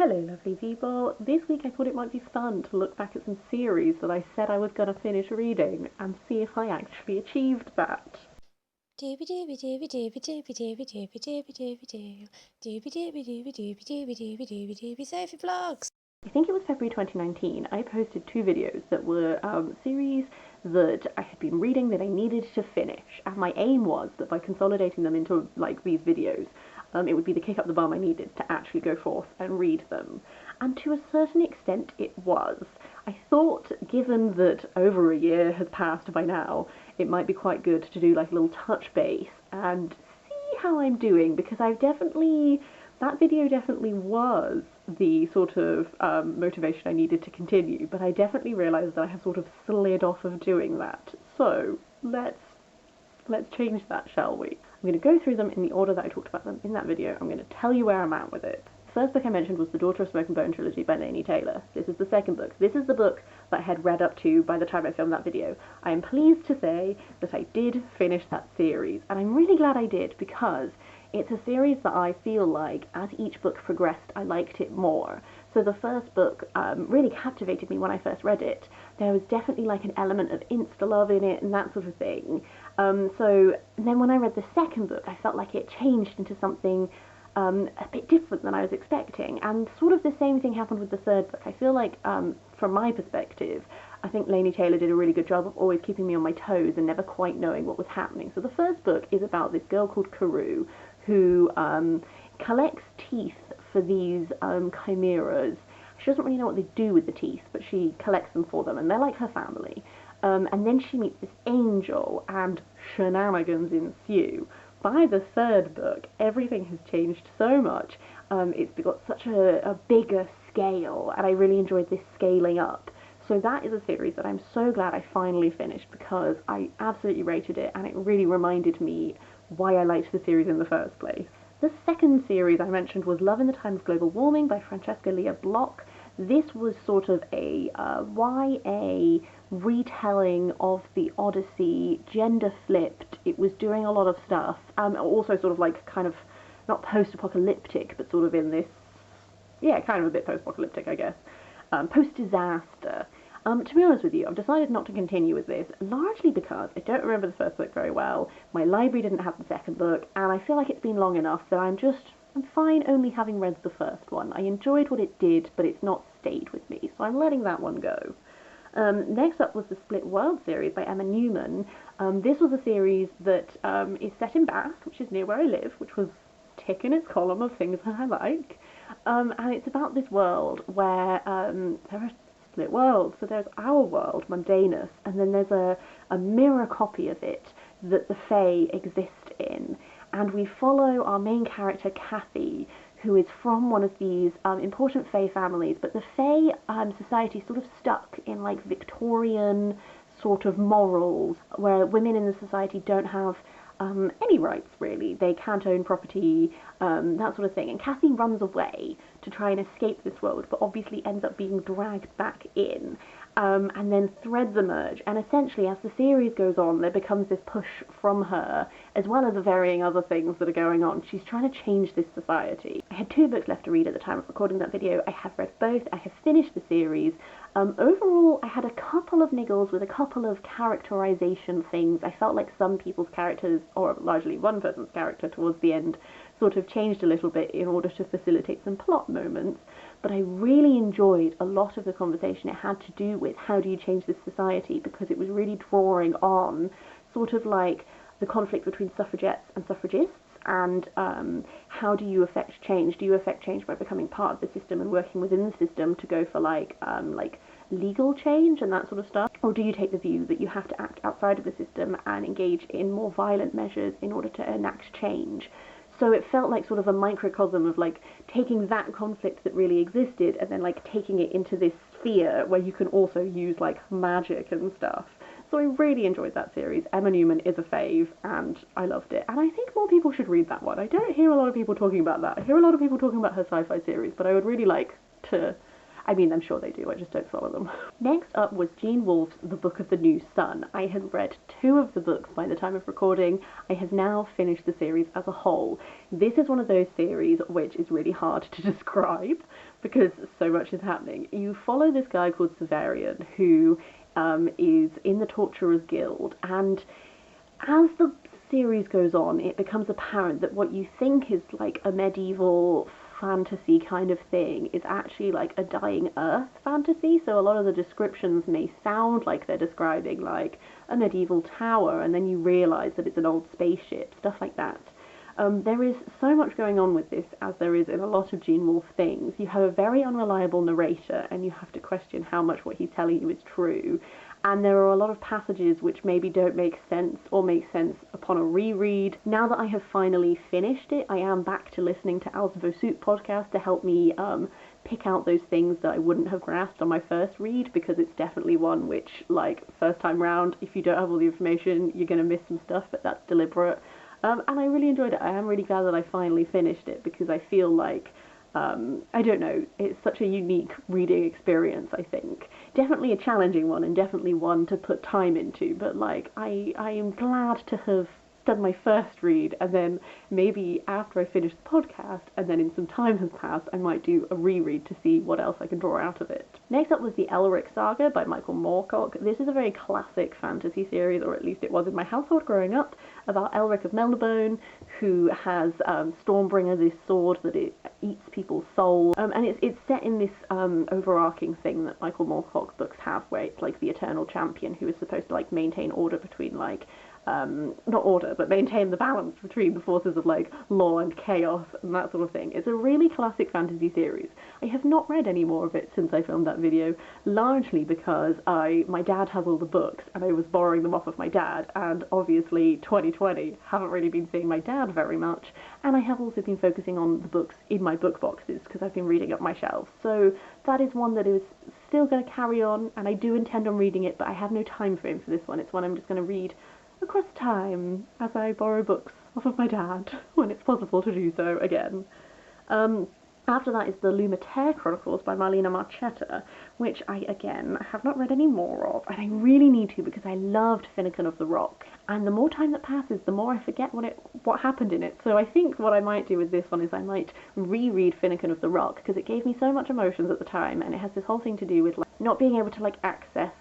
Hello lovely people, this week I thought it might be fun to look back at some series that I said I was going to finish reading and see if I actually achieved that. Sophie Vlogs. I think it was February 2019, I posted 2 videos that were series that I had been reading that I needed to finish, and my aim was that by consolidating them into like these videos, it would be the kick up the bum I needed to actually go forth and read them. And to a certain extent it was. I thought, given that over a year has passed by now, it might be quite good to do like a little touch base and see how I'm doing, because that video definitely was the sort of motivation I needed to continue, but I definitely realised that I have sort of slid off of doing that. So let's change that, shall we? I'm going to go through them in the order that I talked about them in that video. I'm going to tell you where I'm at with it. The first book I mentioned was The Daughter of Smoke and Bone Trilogy by Laini Taylor. This is the second book. This is the book that I had read up to by the time I filmed that video. I am pleased to say that I did finish that series, and I'm really glad I did, because it's a series that I feel like, as each book progressed, I liked it more. So the first book really captivated me when I first read it. There was definitely like an element of insta-love in it and that sort of thing. So then when I read the second book, I felt like it changed into something a bit different than I was expecting. And sort of the same thing happened with the third book. I feel like, from my perspective, I think Laini Taylor did a really good job of always keeping me on my toes and never quite knowing what was happening. So the first book is about this girl called Kerr, who collects teeth for these chimeras. She doesn't really know what they do with the teeth, but she collects them for them, and they're like her family. And then she meets this angel, and shenanigans ensue. By the third book, everything has changed so much. It's got such a bigger scale, and I really enjoyed this scaling up. So that is a series that I'm so glad I finally finished, because I absolutely rated it, and it really reminded me why I liked the series in the first place. The second series I mentioned was Love in the Time of Global Warming by Francesca Block. This was sort of a YA retelling of the Odyssey, gender flipped. It was doing a lot of stuff, also sort of like kind of not post-apocalyptic, but sort of in this, yeah, kind of a bit post-apocalyptic, I guess, post-disaster. To be honest with you, I've decided not to continue with this, largely because I don't remember the first book very well, my library didn't have the second book, and I feel like it's been long enough that I'm fine only having read the first one. I enjoyed what it did, but it's not stayed with me, so I'm letting that one go. Next up was the Split World series by Emma Newman. This was a series that is set in Bath, which is near where I live, which was tick in its column of things that I like. And it's about this world where there are split worlds. So there's our world, Mundanus, and then there's a mirror copy of it that the Fae exist in. And we follow our main character, Kathy, who is from one of these important Fae families, but the Fae society is sort of stuck in like Victorian sort of morals, where women in the society don't have any rights, really. They can't own property, that sort of thing. And Kathy runs away to try and escape this world, but obviously ends up being dragged back in. And then threads emerge, and essentially as the series goes on, there becomes this push from her, as well as the varying other things that are going on. She's trying to change this society. I had 2 books left to read at the time of recording that video. I have read both. I have finished the series. Overall, I had a couple of niggles with a couple of characterization things. I felt like some people's characters, or largely one person's character towards the end, sort of changed a little bit in order to facilitate some plot moments. But I really enjoyed a lot of the conversation it had to do with how do you change this society, because it was really drawing on sort of like the conflict between suffragettes and suffragists, and how do you affect change? Do you affect change by becoming part of the system and working within the system to go for like legal change and that sort of stuff? Or do you take the view that you have to act outside of the system and engage in more violent measures in order to enact change? So it felt like sort of a microcosm of like taking that conflict that really existed and then like taking it into this sphere where you can also use like magic and stuff. So I really enjoyed that series. Emma Newman is a fave, and I loved it. And I think more people should read that one. I don't hear a lot of people talking about that. I hear a lot of people talking about her sci-fi series, but I would really like to I mean, I'm sure they do, I just don't follow them. Next up was Gene Wolfe's The Book of the New Sun. I had read 2 of the books by the time of recording. I have now finished the series as a whole. This is one of those series which is really hard to describe because so much is happening. You follow this guy called Severian who is in the Torturers Guild, and as the series goes on, it becomes apparent that what you think is like a medieval fantasy kind of thing is actually like a dying Earth fantasy. So a lot of the descriptions may sound like they're describing like a medieval tower, and then you realise that it's an old spaceship, stuff like that. There is so much going on with this, as there is in a lot of Gene Wolfe things. You have a very unreliable narrator, and you have to question how much what he's telling you is true. And there are a lot of passages which maybe don't make sense or make sense upon a reread. Now that I have finally finished it, I am back to listening to Al's Vosuit podcast to help me pick out those things that I wouldn't have grasped on my first read, because it's definitely one which, like, first time round, if you don't have all the information, you're going to miss some stuff, but that's deliberate. And I really enjoyed it. I am really glad that I finally finished it, because I feel like, I don't know, it's such a unique reading experience, I think. Definitely a challenging one, and definitely one to put time into, but like, I am glad to have done my first read, and then maybe after I finish the podcast, and then in some time has passed, I might do a reread to see what else I can draw out of it. Next up was the Elric Saga by Michael Moorcock. This is a very classic fantasy series, or at least it was in my household growing up, about Elric of Melniboné, who has Stormbringer, this sword that it eats people's souls, and it's set in this overarching thing that Michael Moorcock books have, where it's like the eternal champion who is supposed to like maintain order between like not order, but maintain the balance between the forces of like law and chaos and that sort of thing. It's a really classic fantasy series. I have not read any more of it since I filmed that video, largely because my dad has all the books and I was borrowing them off of my dad, and obviously 2020, haven't really been seeing my dad very much, and I have also been focusing on the books in my book boxes because I've been reading up my shelves. So that is one that is still going to carry on, and I do intend on reading it, but I have no time frame for this one. It's one I'm just going to read across time as I borrow books off of my dad when it's possible to do so again. After that is the Lumatere Chronicles by Marlina Marchetta, which I, again, have not read any more of, and I really need to because I loved Finnegan of the Rock, and the more time that passes, the more I forget what happened in it. So I think what I might do with this one is I might reread Finnegan of the Rock, because it gave me so much emotions at the time, and it has this whole thing to do with like, not being able to like access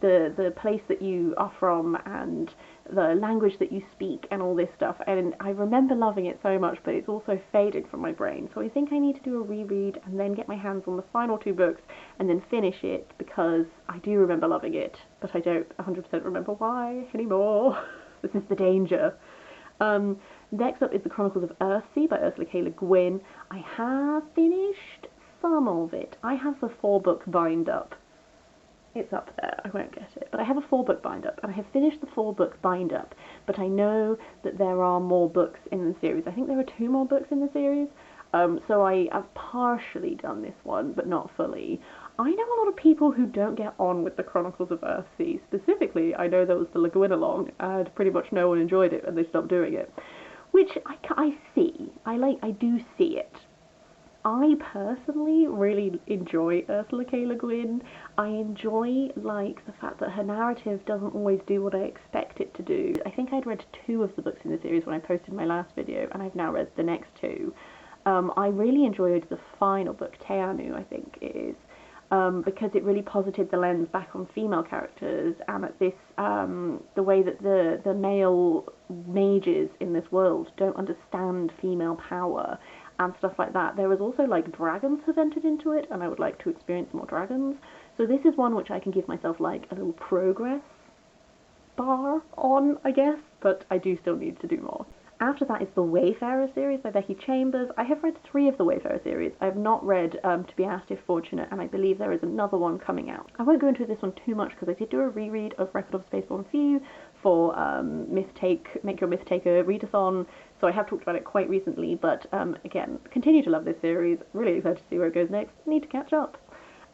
the place that you are from and the language that you speak and all this stuff, and I remember loving it so much, but it's also faded from my brain. So I think I need to do a reread and then get my hands on the final 2 books and then finish it, because I do remember loving it, but I don't 100% remember why anymore. This is the danger. Next up is the Chronicles of Earthsea by Ursula K. Le Guin. I have finished some of it. I have the 4-book bind-up. It's up there, I won't get it. But I have a 4-book bind-up, and I have finished the 4-book bind-up, but I know that there are more books in the series. I think there are 2 more books in the series, so I've partially done this one, but not fully. I know a lot of people who don't get on with the Chronicles of Earthsea. Specifically, I know there was the Le Guin along, and pretty much no one enjoyed it, and they stopped doing it. Which I see. I do see it. I personally really enjoy Ursula K. Le Guin. I enjoy, like, the fact that her narrative doesn't always do what I expect it to do. I think I'd read 2 of the books in the series when I posted my last video, and I've now read the next 2. I really enjoyed the final book, Teanu, I think it is, because it really posited the lens back on female characters, and at this, the way that the male mages in this world don't understand female power, and stuff like that. There was also, like, dragons have entered into it, and I would like to experience more dragons. So this is one which I can give myself, like, a little progress bar on, I guess, but I do still need to do more. After that is the Wayfarer series by Becky Chambers. I have read 3 of the Wayfarer series. I have not read To Be Asked If Fortunate, and I believe there is another one coming out. I won't go into this one too much because I did do a reread of Record of Spaceborne Few for Make Your Myth-Taker readathon, so I have talked about it quite recently, but again, continue to love this series. Really excited to see where it goes next. Need to catch up.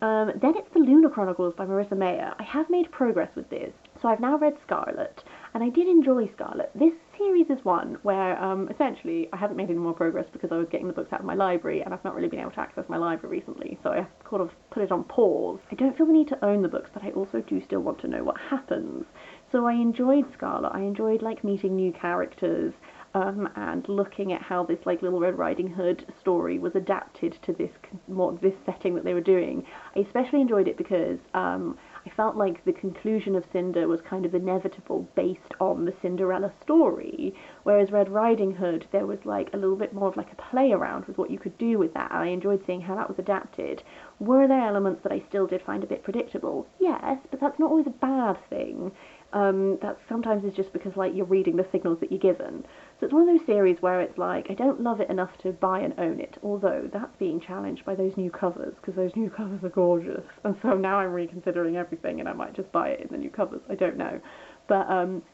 Then it's the Lunar Chronicles by Marissa Meyer. I have made progress with this. So I've now read Scarlet, and I did enjoy Scarlet. This series is one where, essentially, I haven't made any more progress because I was getting the books out of my library, and I've not really been able to access my library recently, so I sort of put it on pause. I don't feel the need to own the books, but I also do still want to know what happens. So I enjoyed Scarlet. I enjoyed, like, meeting new characters, and looking at how this, like, Little Red Riding Hood story was adapted to this setting that they were doing. I especially enjoyed it because, I felt like the conclusion of Cinder was kind of inevitable based on the Cinderella story, whereas Red Riding Hood, there was like a little bit more of like a play around with what you could do with that, and I enjoyed seeing how that was adapted. Were there elements that I still did find a bit predictable? Yes, but that's not always a bad thing. That sometimes is just because, like, you're reading the signals that you're given. So it's one of those series where it's like, I don't love it enough to buy and own it, although that's being challenged by those new covers, because those new covers are gorgeous, and so now I'm reconsidering everything, and I might just buy it in the new covers, I don't know. But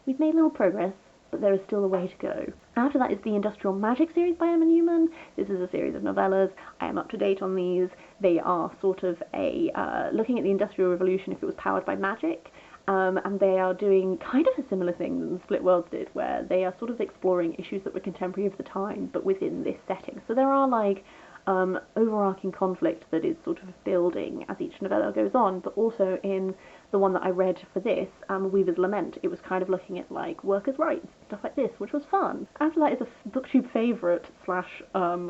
we've made little progress, but there is still a way to go. After that is the Industrial Magic series by Emma Newman. This is a series of novellas. I am up to date on these. They are sort of looking at the Industrial Revolution if it was powered by magic. And they are doing kind of a similar thing than Split Worlds did, where they are sort of exploring issues that were contemporary of the time, but within this setting. So there are, like, overarching conflict that is sort of building as each novella goes on, but also in the one that I read for this, Weaver's Lament, it was kind of looking at, like, workers' rights, stuff like this, which was fun. After that is a booktube favourite /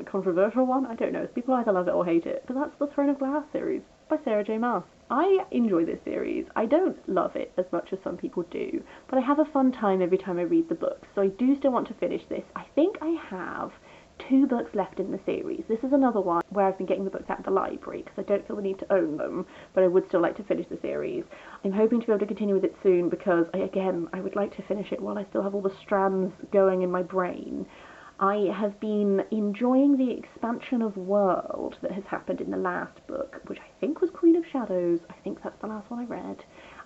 controversial one, I don't know, people either love it or hate it, but that's the Throne of Glass series by Sarah J. Maas. I enjoy this series. I don't love it as much as some people do, but I have a fun time every time I read the books, so I do still want to finish this. I think I have 2 books left in the series. This is another one where I've been getting the books out of the library because I don't feel the need to own them, but I would still like to finish the series. I'm hoping to be able to continue with it soon because, I would like to finish it while I still have all the strands going in my brain. I have been enjoying the expansion of world that has happened in the last book, which I think was Queen of Shadows. I think that's the last one I read.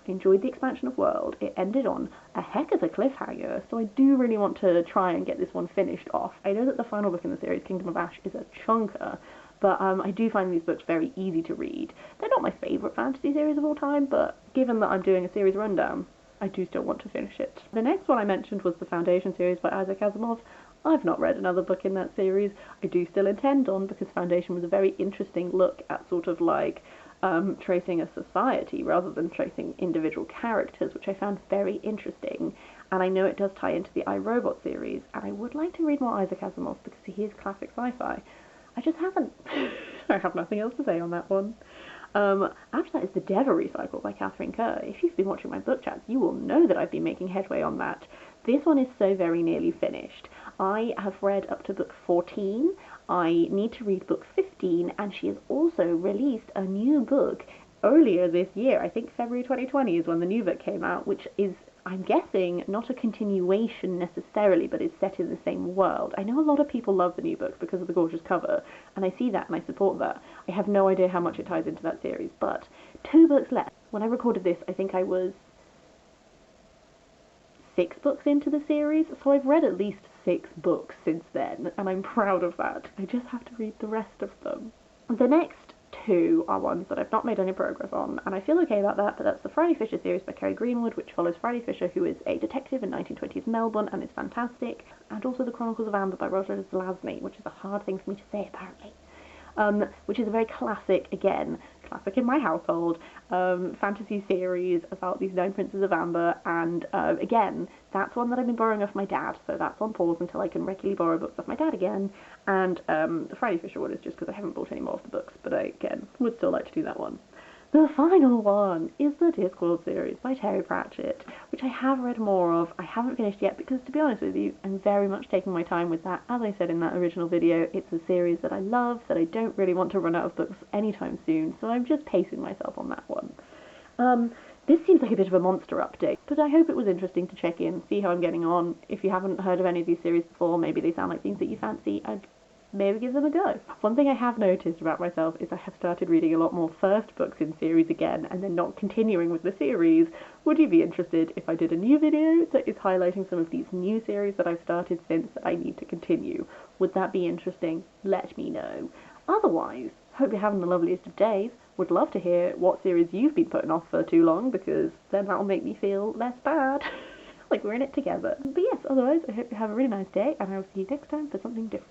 I enjoyed the expansion of world. It ended on a heck of a cliffhanger, so I do really want to try and get this one finished off. I know that the final book in the series, Kingdom of Ash, is a chunker, but I do find these books very easy to read. They're not my favourite fantasy series of all time, but given that I'm doing a series rundown, I do still want to finish it. The next one I mentioned was the Foundation series by Isaac Asimov. I've not read another book in that series. I do still intend on, because Foundation was a very interesting look at sort of like tracing a society rather than tracing individual characters, which I found very interesting. And I know it does tie into the iRobot series, and I would like to read more Isaac Asimov because he is classic sci-fi. I just haven't. I have nothing else to say on that one. After that is the Deverry cycle by Katharine Kerr. If you've been watching my book chats, you will know that I've been making headway on that. This one is so very nearly finished. I have read up to book 14. I need to read book 15, and she has also released a new book earlier this year. I think February 2020 is when the new book came out, which is, I'm guessing, not a continuation necessarily, but is set in the same world. I know a lot of people love the new book because of the gorgeous cover, and I see that and I support that. I have no idea how much it ties into that series, but 2 books left. When I recorded this, I think I was 6 books into the series, so I've read at least 6 books since then, and I'm proud of that. I just have to read the rest of them. The next 2 are ones that I've not made any progress on, and I feel okay about that, but that's the Friday Fisher series by Kerry Greenwood, which follows Friday Fisher, who is a detective in 1920s Melbourne, and is fantastic, and also the Chronicles of Amber by Roger Zelazny, which is a hard thing for me to say, apparently. Which is a very classic, again, classic in my household, fantasy series about these 9 princes of Amber, and again, that's one that I've been borrowing off my dad, so that's on pause until I can regularly borrow books off my dad again, and the Friday Fisher one is just because I haven't bought any more of the books, but I, again, would still like to do that one. The final one is the Discworld series by Terry Pratchett, which I have read more of. I haven't finished yet because, to be honest with you, I'm very much taking my time with that. As I said in that original video, it's a series that I love, that I don't really want to run out of books anytime soon, so I'm just pacing myself on that one. This seems like a bit of a monster update, but I hope it was interesting to check in, see how I'm getting on. If you haven't heard of any of these series before, maybe they sound like things that you fancy, I'd maybe give them a go. One thing I have noticed about myself is I have started reading a lot more first books in series again, and then not continuing with the series. Would you be interested if I did a new video that is highlighting some of these new series that I've started since that I need to continue? Would that be interesting? Let me know. Otherwise, hope you're having the loveliest of days. Would love to hear what series you've been putting off for too long, because then that'll make me feel less bad. Like we're in it together. But yes, otherwise, I hope you have a really nice day, and I will see you next time for something different.